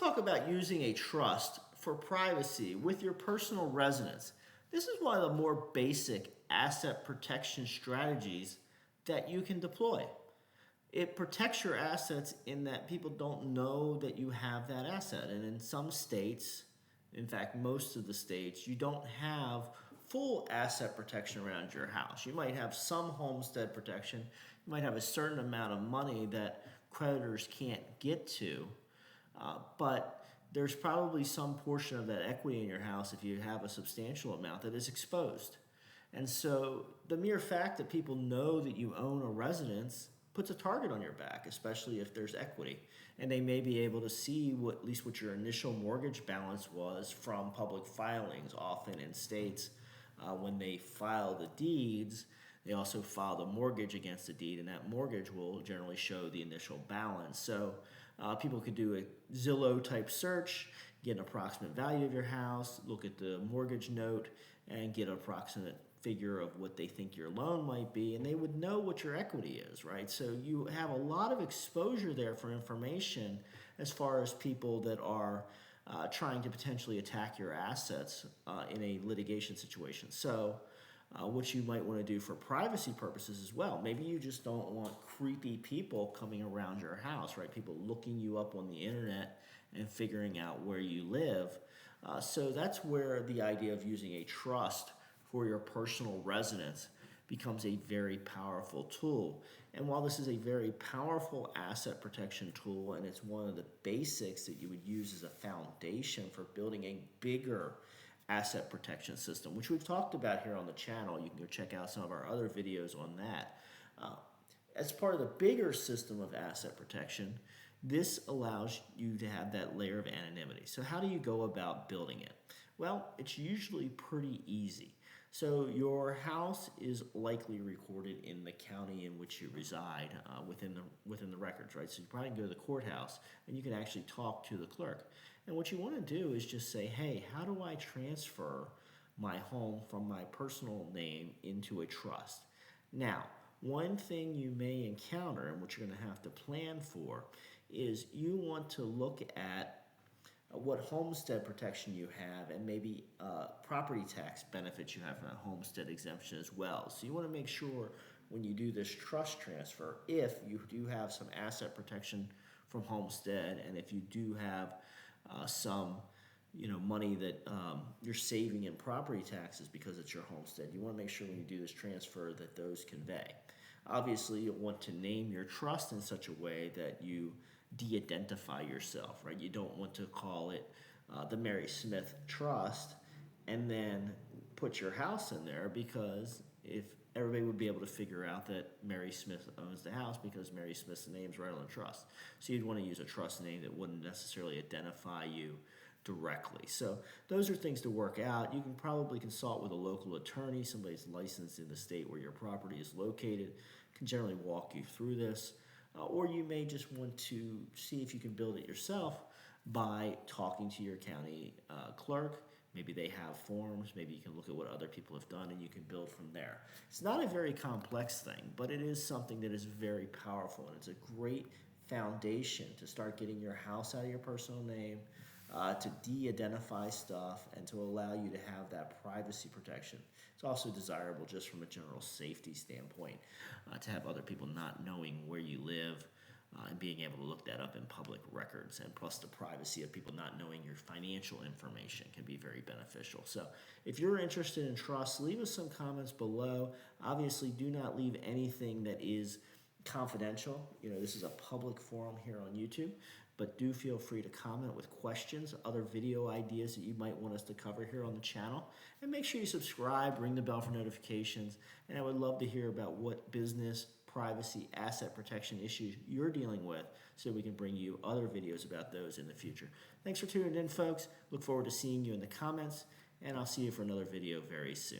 talk about using a trust for privacy with your personal residence. This is one of the more basic asset protection strategies that you can deploy. It protects your assets in that people don't know that you have that asset. And in some states, in fact, most of the states, you don't have full asset protection around your house. You might have some homestead protection. You might have a certain amount of money that creditors can't get to. But there's probably some portion of that equity in your house, if you have a substantial amount, that is exposed. And so the mere fact that people know that you own a residence puts a target on your back, especially if there's equity. And they may be able to see at least what your initial mortgage balance was from public filings. Often in states, when they file the deeds, they also file the mortgage against the deed, and that mortgage will generally show the initial balance. So people could do a Zillow type search, get an approximate value of your house, look at the mortgage note, and get an approximate figure of what they think your loan might be, and they would know what your equity is, right? So you have a lot of exposure there for information as far as people that are trying to potentially attack your assets in a litigation situation. So what you might want to do for privacy purposes as well. Maybe you just don't want creepy people coming around your house, right? People looking you up on the internet and figuring out where you live. So that's where the idea of using a trust for your personal residence becomes a very powerful tool. And while this is a very powerful asset protection tool, and it's one of the basics that you would use as a foundation for building a bigger asset protection system, which we've talked about here on the channel. You can go check out some of our other videos on that. As part of the bigger system of asset protection, this allows you to have that layer of anonymity. So how do you go about building it? Well, it's usually pretty easy. So your house is likely recorded in the county in which you reside within the records, right? So you probably go to the courthouse and you can actually talk to the clerk. And what you want to do is just say, hey, how do I transfer my home from my personal name into a trust? Now, one thing you may encounter and what you're going to have to plan for is you want to look at what homestead protection you have and maybe property tax benefits you have from that homestead exemption as well. So you want to make sure when you do this trust transfer, if you do have some asset protection from homestead, and if you do have some money that you're saving in property taxes because it's your homestead, you want to make sure when you do this transfer that those convey. Obviously, you'll want to name your trust in such a way that you de-identify yourself, right? You don't want to call it the Mary Smith Trust and then put your house in there, because if everybody would be able to figure out that Mary Smith owns the house because Mary Smith's name's right on the trust. So you'd want to use a trust name that wouldn't necessarily identify you directly. So those are things to work out. You can probably consult with a local attorney, somebody who's licensed in the state where your property is located, can generally walk you through this. Or you may just want to see if you can build it yourself by talking to your county clerk. Maybe they have forms. Maybe you can look at what other people have done and you can build from there. It's not a very complex thing, but it is something that is very powerful, and it's a great foundation to start getting your house out of your personal name, to de-identify stuff, and to allow you to have that privacy protection. It's also desirable just from a general safety standpoint to have other people not knowing where you live and being able to look that up in public records. And plus the privacy of people not knowing your financial information can be very beneficial. So if you're interested in trust, leave us some comments below. Obviously, do not leave anything that is confidential. This is a public forum here on YouTube, but do feel free to comment with questions, other video ideas that you might want us to cover here on the channel. And make sure you subscribe, ring the bell for notifications, and I would love to hear about what business, privacy, asset protection issues you're dealing with so we can bring you other videos about those in the future. Thanks for tuning in, folks. Look forward to seeing you in the comments, and I'll see you for another video very soon.